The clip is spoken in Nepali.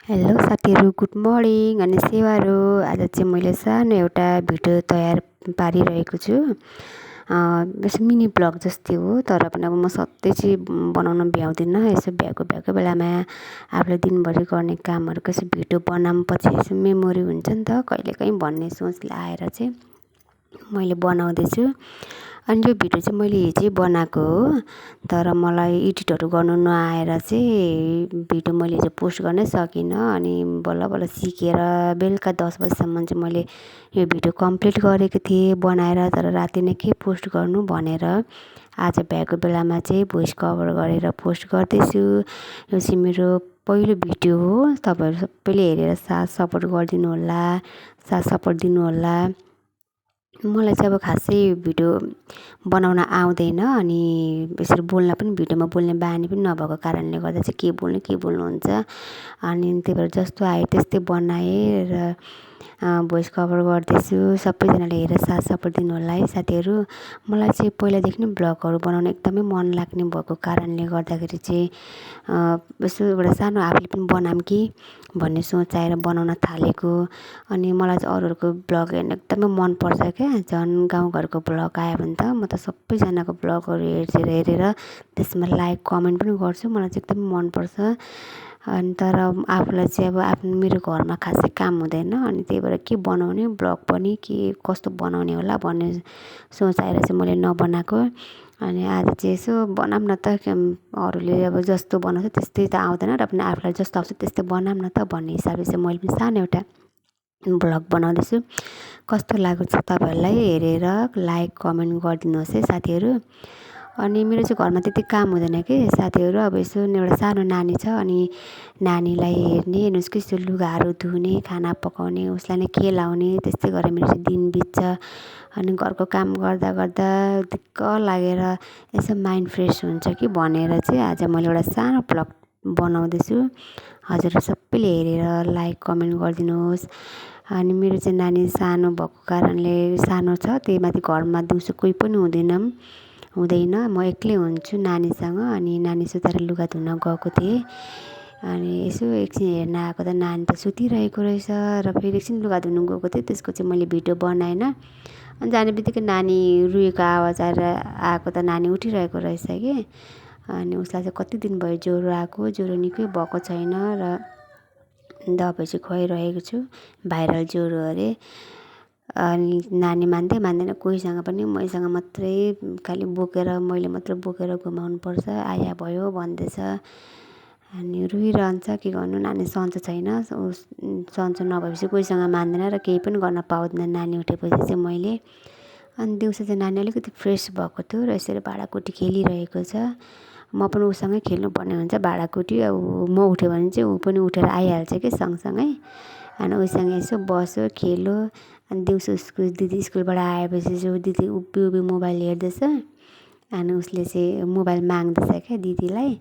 हेलो साथीहरू, गुड मर्निङ अनि सेवारो। आज चाहिँ मैले सानो एउटा भिडियो तयार पारिरहेको छु। यसो मिनी ब्लग जस्तै हो, तर पनि अब म सधैँ चाहिँ बनाउन भ्याउँदिनँ। यसो भ्याएको बेलामा आफूले दिनभरि गर्ने कामहरूको यसो भिडियो बनाएपछि यसो मेमोरी हुन्छ नि त कहिलेकाहीँ भन्ने सोचले आएर चाहिँ मैले बनाउँदैछु। अनि यो भिडियो चाहिँ मैले हिजै बनाएको हो, तर मलाई एडिटहरू गर्नु नआएर चाहिँ भिडियो मैले हिजो पोस्ट गर्नै सकिनँ। अनि बल्ल सिकेर बेलुका 10 बजीसम्म चाहिँ मैले यो भिडियो कम्प्लिट गरेको थिएँ बनाएर, तर राति नै के पोस्ट गर्नु भनेर आज भ्याएको बेलामा चाहिँ भोइस कभर गरेर पोस्ट गर्दैछु। यो चाहिँ मेरो पहिलो भिडियो हो। तपाईँहरू सबैले हेरेर साथ सपोर्ट गरिदिनु होला, साथ सपोर्ट दिनु होला। मलाई चाहिँ अब खासै भिडियो बनाउन आउँदैन, अनि यसरी बोल्न पनि भिडियोमा बोल्ने बानी पनि नभएको कारणले गर्दा चाहिँ के बोल्नु हुन्छ। अनि त्यही भएर जस्तो आयो त्यस्तै बनाएँ र भोइस कभर गर्दैछु। सबैजनाले हेरेर साथ सपोर्ट दिनु होला है साथीहरू। मलाई चाहिँ पहिलादेखि नै ब्लगहरू बनाउन एकदमै मन लाग्ने भएको कारणले गर्दाखेरि चाहिँ यसो एउटा सानो आफूले पनि बनाऊँ कि भन्ने सोच आएर बनाउन थालेको। अनि मलाई चाहिँ अरूहरूको ब्लग हेर्न एकदमै मनपर्छ क्या। झन् गाउँघरको ब्लग आयो भने त म त सबैजनाको ब्लगहरू हेरेर त्यसमा लाइक कमेन्ट पनि गर्छु। मलाई चाहिँ एकदमै मनपर्छ। अनि तर आफूलाई चाहिँ अब आफ्नो मेरो घरमा खासै काम हुँदैन, अनि त्यही भएर के बनाउने ब्लग पनि के कस्तो बनाउने होला भन्ने सोच आएर चाहिँ मैले नबनाएको। अनि आज चाहिँ यसो बनाऊँ न त, अरूले अब जस्तो बनाउँछ त्यस्तै त आउँदैन र पनि आफूलाई जस्तो आउँछ त्यस्तै बनाऊँ न त भन्ने हिसाबले चाहिँ मैले पनि सानो एउटा ब्लग बनाउँदैछु। कस्तो लागेको छ तपाईँहरूलाई हेरेर लाइक कमेन्ट गरिदिनुहोस् है साथीहरू। अनि मेरो चाहिँ घरमा त्यति काम हुँदैन कि साथीहरू। अब यसो एउटा सानो नानी छ, अनि नानीलाई हेर्ने, उसको यसो लुगाहरू धुने, खाना पकाउने, उसलाई नै खेलाउने, त्यस्तै गरेर मेरो चाहिँ दिन बित्छ। अनि घरको काम गर्दा गर्दा दिक्क लागेर यसो माइन्ड फ्रेस हुन्छ कि भनेर चाहिँ आज मैले एउटा सानो ब्लग बनाउँदैछु। हजुर सबैले हेरेर लाइक कमेन्ट गरिदिनुहोस्। अनि मेरो चाहिँ नानी सानो भएको कारणले सानो छ, त्यही माथि घरमा दिउँसो कोही पनि हुँदैन, म एक्लै हुन्छु नानीसँग। अनि नानी सुताएर लुगा धुन गएको थिएँ। अनि यसो एकछिन हेर्न आएको त नानी त सुतिरहेको रहेछ, र फेरि एकछिन लुगा धुनु गएको थिएँ। त्यसको चाहिँ मैले भिडियो बनाएन। अनि जाने बित्तिकै नानी रुएको आवाज आएको त नानी उठिरहेको रहेछ कि। अनि उसलाई चाहिँ कति दिन भयो ज्वरो आएको, ज्वरो निकै भएको छैन र दबाई चाहिँ खुवाइरहेको छु, भाइरल ज्वरो अरे। अनि नानी मान्दैन, कोहीसँग पनि मैसँग मात्रै खालि मैले मात्रै बोकेर घुमाउनु पर्छ, आया भयो भन्दैछ। अनि रुइरहन्छ, के गर्नु, नानी सन्चो छैन। सन्चो नभएपछि कोहीसँग मान्दैन र केही पनि गर्न पाउँदैन नानी उठेपछि चाहिँ मैले। अनि दिउँसो चाहिँ नानी अलिकति फ्रेस भएको थियो र यसरी भाँडाकुटी खेलिरहेको छ। म पनि उसँगै खेल्नुपर्ने हुन्छ भाँडाकुटी। अब म उठ्यो भने चाहिँ ऊ पनि उठेर आइहाल्छ कि सँगसँगै। अनि उसँग यसो बस्यो, खेल्यो। अनि दिउँसो दिदी स्कुलबाट आएपछि चाहिँ दिदी उभि मोबाइल हेर्दैछ। अनि उसले चाहिँ मोबाइल माग्दैछ क्या दिदीलाई।